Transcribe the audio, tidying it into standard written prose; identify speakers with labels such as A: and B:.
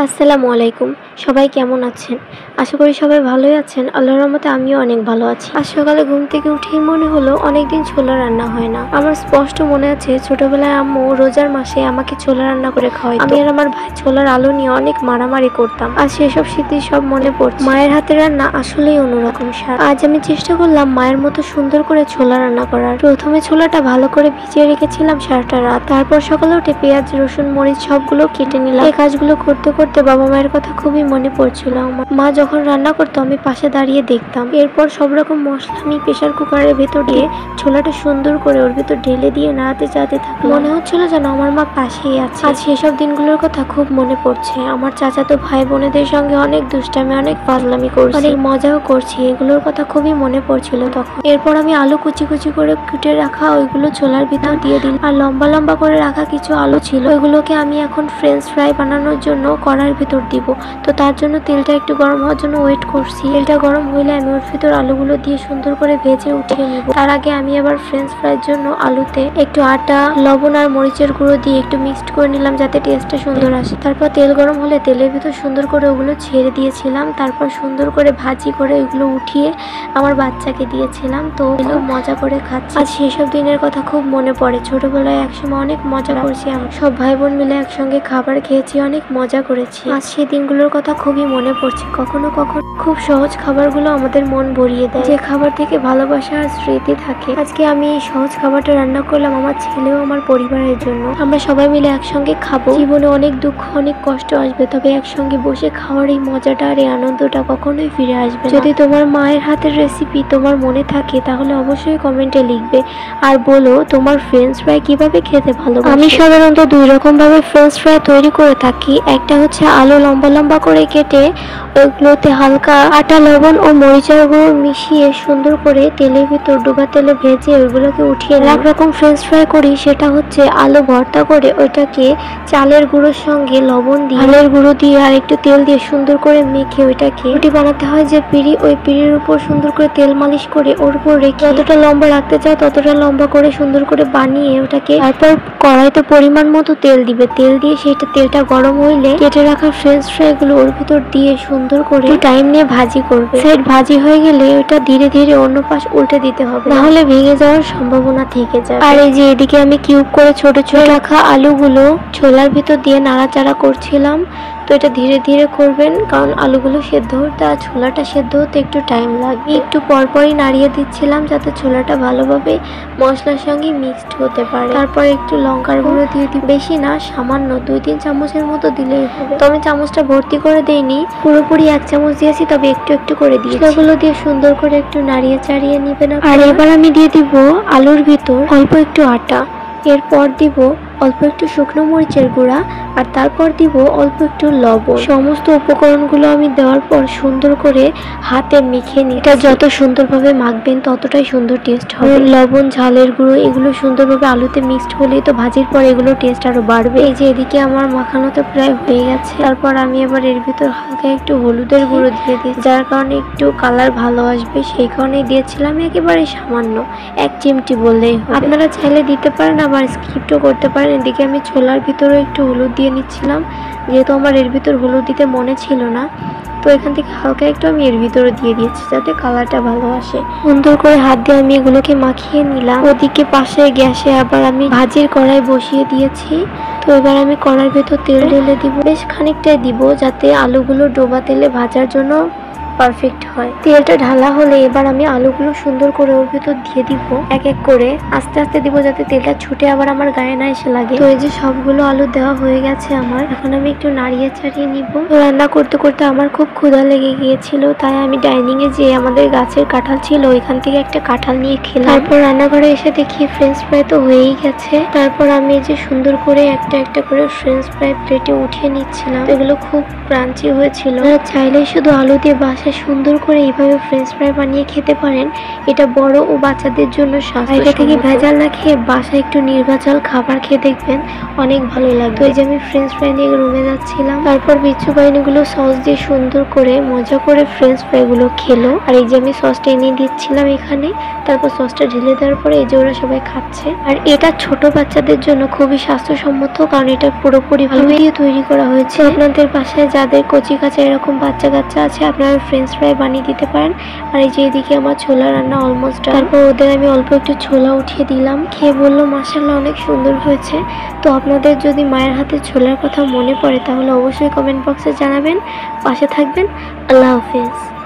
A: আসসালামু আলাইকুম। সবাই কেমন আছেন? আশা করি সবাই ভালোই আছেন। আল্লাহর রহমতে আমিও অনেক ভালো আছি। আজ সকালে ঘুম থেকে উঠেই মনে হলো অনেকদিন ছোলা রান্না হয় না। আমার স্পষ্ট মনে আছে ছোটবেলায় আম্মু রোজার মাসে আমাকে ছোলা রান্না করে খাওয়াইতো। আমি আর আমার ভাই ছোলার আলু নিয়ে অনেক মারামারি করতাম। আজ সেসব স্মৃতি সব মনে পড়ছে। মায়ের হাতের রান্না আসলেই অন্যরকম স্বাদ। আজ আমি চেষ্টা করলাম মায়ের মতো সুন্দর করে ছোলা রান্না করার। প্রথমে ছোলাটা ভালো করে ভিজিয়ে রেখেছিলাম সারাটা রাত। তারপর সকালে উঠে পেঁয়াজ, রসুন, মরিচ সবগুলো কেটে নিলাম। এই কাজগুলো করতে করতে বাবা মায়ের কথা খুবই মনে পড়ছিল আমার। মা যখন রান্না করতো আমি পাশে দাঁড়িয়ে দেখতাম। এরপর সব রকম মশলা আমি প্রেসার কুকারের ভেতর দিয়ে ছোলাটা সুন্দর করে ওর ভেতর ঢেলে দিয়ে নাড়াতে চাড়াতে থাকলাম। মনে হচ্ছিল যেন আমার মা পাশেই আছে। আজ সেসব দিনগুলোর কথা খুব মনে পড়ছে। আমার চাচাতো ভাই বোনেদের সঙ্গে অনেক দুষ্টামি, অনেক ফাজলামি করছি, অনেক মজাও করছি। এগুলোর কথা খুবই মনে পড়ছিল তখন। এরপর আমি আলু কুচি কুচি করে কুটে রাখা ওইগুলো ছোলার ভিতর দিয়ে দিলাম। আর লম্বা লম্বা করে রাখা কিছু আলু ছিল, ওইগুলোকে আমি এখন ফ্রেঞ্চ ফ্রাই বানানোর জন্য কড়াইয়ের ভিতর দিব। তো তার জন্য তেলটা একটু গরম হওয়ার জন্য ওয়েট করছি। তেলটা গরম হইলে আমি ওর ভিতর আলুগুলো দিয়ে সুন্দর করে ভেজে উঠিয়ে নিব। তার আগে আমি আবার ফ্রেঞ্চ ফ্রাইয়ের জন্য আলুতে একটু আটা, লবণ আর মরিচের গুঁড়ো দিয়ে একটু মিক্সড করে নিলাম যাতে টেস্টটা সুন্দর আসে। তারপর তেল গরম হলে তেলের ভিতর সুন্দর করে ওগুলো ছেড়ে দিয়েছিলাম। তারপর সুন্দর করে ভাজি করে ওইগুলো উঠিয়ে আমার বাচ্চাকে দিয়েছিলাম। তো খুব মজা করে খাচ্ছি। আজ সেসব দিনের কথা খুব মনে পড়ে। ছোটবেলায় একসময় অনেক মজা করছি, আমরা সব ভাই বোন মিলে একসঙ্গে খাবার খেয়েছি, অনেক মজা করেছি। আজ সেই দিনগুলোর কথা খুবই মনে পড়ছে। কখনো কখনো খুব সহজ খাবারগুলো আমাদের মন ভরিয়ে দেয়, যে খাবার থেকে ভালোবাসা আর স্মৃতি থাকে। আজকে আমি এই সহজ খাবারটা রান্না করলাম আমার ছেলে ও আমার পরিবারের জন্য। আমরা সবাই মিলে একসঙ্গে খাবো। জীবনে অনেক দুঃখ, অনেক কষ্ট আসবে, তবে একসঙ্গে বসে খাওয়ার এই মজাটা আর এই আনন্দটা কখনোই ফিরে আসবে না। যদি তোমার মায়ের হাতের রেসিপি তোমার মনে থাকে তাহলে অবশ্যই কমেন্টে লিখবে আর বলো তোমার ফ্রেঞ্চ ফ্রাই কিভাবে খেতে ভালোবাসো। আমি সাধারণত দুই রকম ভাবে ফ্রেঞ্চ ফ্রাই তৈরি করে থাকি। একটা হচ্ছে আলু লম্বা লম্বা করে কেটে ওইগুলোতে হালকা আটা, লবণ ও মরিচের গুঁড়ো মিশিয়ে সুন্দর করে তেলের ভিতর ডুবা তেলে ভেজে ওইগুলোকে উঠিয়ে এক রকম ফ্রেঞ্চ ফ্রাই করি, সেটা হচ্ছে আলু ভর্তা করে ওইটাকে চালের গুঁড়োর সঙ্গে লবণ দিয়ে, চালের গুঁড়ো দিয়ে আর একটু তেল দিয়ে সুন্দর করে মেখে ওইটাকে রুটি বানাতে হয় যে পিঁড়ি, ওই পিঁড়ির উপর সুন্দর করে তেল মালিশ করে ওর উপর রেখে যতটা লম্বা রাখতে চাও ততটা লম্বা করে সুন্দর করে বানিয়ে ওটাকে তারপর কড়াইতে পরিমাণ মতো তেল দিবে। তেল দিয়ে সেইটা তেলটা গরম হইলে কেটে রাখা ফ্রেঞ্চ ফ্রাই গুলো ওর ভিতর দিয়ে সুন্দর করে টাইম নিয়ে ভাজি করবে। সাইড ভাজি হয়ে গেলে ওটা ধীরে ধীরে অন্য পাশ উল্টে দিতে হবে, নাহলে ভেঙে যাওয়ার সম্ভাবনা থেকে যায়। আর এই যে এদিকে আমি কিউব করে ছোট ছোট রাখা আলুগুলো ছোলার ভিতর দিয়ে নাড়াচাড়া করছিলাম। তো এটা ধীরে ধীরে করবেন, কারণ আলুগুলো সেদ্ধ হতে আর ছোলাটা সেদ্ধ হতে একটু টাইম লাগবে। একটু পরপরই নাড়িয়ে দিচ্ছিলাম যাতে ছোলাটা ভালোভাবে মশলার সঙ্গে মিক্সড হতে পারে। তারপর একটু লঙ্কার গুঁড়ো দিয়ে দিই, বেশি না, সামান্য 2-3 চামচের মতো দিলেই হবে। তো আমি চামচটা ভর্তি করে দেইনি, পুরোপুরি 1 চামচ দিয়েছি, তবে একটু একটু করে দিয়েছি। সেগুলো দিয়ে সুন্দর করে একটু নাড়িয়ে চাড়িয়ে নিবেন। আর এবার আমি দিয়ে দিব আলুর ভিতর অল্প একটু আটা, এরপর দিব অল্প একটু শুকনো মরিচের গুঁড়া, আর তারপর দিব অল্প একটু লবণ। সমস্ত উপকরণগুলো আমি দেওয়ার পর সুন্দর করে হাতে মেখে নিই। এটা যত সুন্দরভাবে মাখবেন ততটাই সুন্দর টেস্ট হবে। লবণ, ঝালের গুঁড়ো এগুলো সুন্দরভাবে আলুতে মিক্সড হলেই তো ভাজির পর এগুলো টেস্ট আরো বাড়বে। এই যে এদিকে আমার মাখানো তো প্রায় হয়ে গেছে। তারপর আমি এবার এর ভিতর হালকা একটু হলুদের গুঁড়ো দিয়ে দিই, যার কারণে একটু কালার ভালো আসবে, সেই কারণেই দিয়েছিলাম একেবারে সামান্য 1 চিমটি বললেই হবে। আপনারা চাইলে দিতে পারেন, আবার স্কিপও করতে পারেন। এদিকে আমি ছোলার ভিতরে একটু হলুদ দিয়ে নিচ্ছিলাম, যেহেতু আমার এর ভিতর হলুদ দিতে মনে ছিল না, তো এখান থেকে হালকা একটু আমি এর ভিতরে দিয়ে দিয়েছি যাতে কালারটা ভালো আসে। সুন্দর করে হাত দিয়ে আমি এগুলোকে মাখিয়ে নিলাম। ওদিকে পাশে গ্যাসে আবার আমি ভাজির কড়াই বসিয়ে দিয়েছি। তো এবার আমি কড়াইয়ের ভিতর তেল ঢেলে দিব, বেশ খানিকটাই দিব যাতে আলুগুলো ডোবা তেলে ভাজার জন্য পারফেক্ট হয়। তেলটা ঢালা হলে এবার আমি আলুগুলো সুন্দর করে ওর ভিতর দিয়ে দিব, এক এক করে আস্তে আস্তে দিব যাতে তেলটা ছুটে আবার আমার গায়ে না এসে লাগে। তো এই যে সবগুলো আলু দেওয়া হয়ে গেছে আমার, এখন আমি একটু নাড়িয়ে ছাড়িয়ে নিব। তো রান্না করতে করতে আমার খুব ক্ষুধা লেগে গিয়েছিল, তাই আমি ডাইনিং এ যে আমাদের গাছের কাঁঠাল ছিল ওইখান থেকে একটা কাঁঠাল নিয়ে খেলাম। তারপর রান্নাঘরে এসে দেখি ফ্রেঞ্চ ফ্রাই তো হয়েই গেছে। তারপর আমি যে সুন্দর করে একটা একটা করে ফ্রেঞ্চ ফ্রাই প্লেটে উঠিয়ে নিচ্ছিলাম। এগুলো খুব ক্রাঞ্চি হয়েছিল, চাইলে শুধু আলু দিয়ে বাসায় সুন্দর করে এইভাবে ফ্রেঞ্চ ফ্রাই বানিয়ে খেতে পারেন, এটা বড় ও বাচ্চাদের জন্য স্বাস্থ্য থেকে ভেজাল না খেয়ে বাসায় একটু নির্ভেজাল খাবার খেয়ে দেখবেন অনেক ভালো লাগবে। তো এই যে আমি ফ্রেঞ্চ ফ্রাই নিয়ে রুমে যাচ্ছিলাম, তারপর বিচ্ছু বাহিনীগুলো সস দিয়ে সুন্দর করে মজা করে ফ্রেঞ্চ ফ্রাই গুলো খেলো। আর এই যে আমি সসটা এনে দিচ্ছিলাম এখানে, তারপর সসটা ঢেলে দেওয়ার পরে এই যে ওরা সবাই খাচ্ছে। আর এটা ছোট বাচ্চাদের জন্য খুবই স্বাস্থ্যসম্মত, কারণ এটা পুরোপুরি ভালো দিয়ে তৈরি করা হয়েছে। আপনাদের বাসায় যাদের কচি কাঁচা এরকম বাচ্চা কাচ্চা আছে, আপনারা ফ্রেঞ্চ ফ্রাই বানিয়ে দিতে পারেন। আর এই যে এদিকে আমার ছোলা রান্না অলমোস্ট, তারপর ওদের আমি অল্প একটু ছোলা উঠিয়ে দিলাম, খেয়ে বললো মাশাআল্লাহ অনেক সুন্দর হয়েছে। তো আপনাদের যদি মায়ের হাতে ছোলার কথা মনে পড়ে তাহলে অবশ্যই কমেন্ট বক্সে জানাবেন। পাশে থাকবেন। আল্লাহ হাফেজ।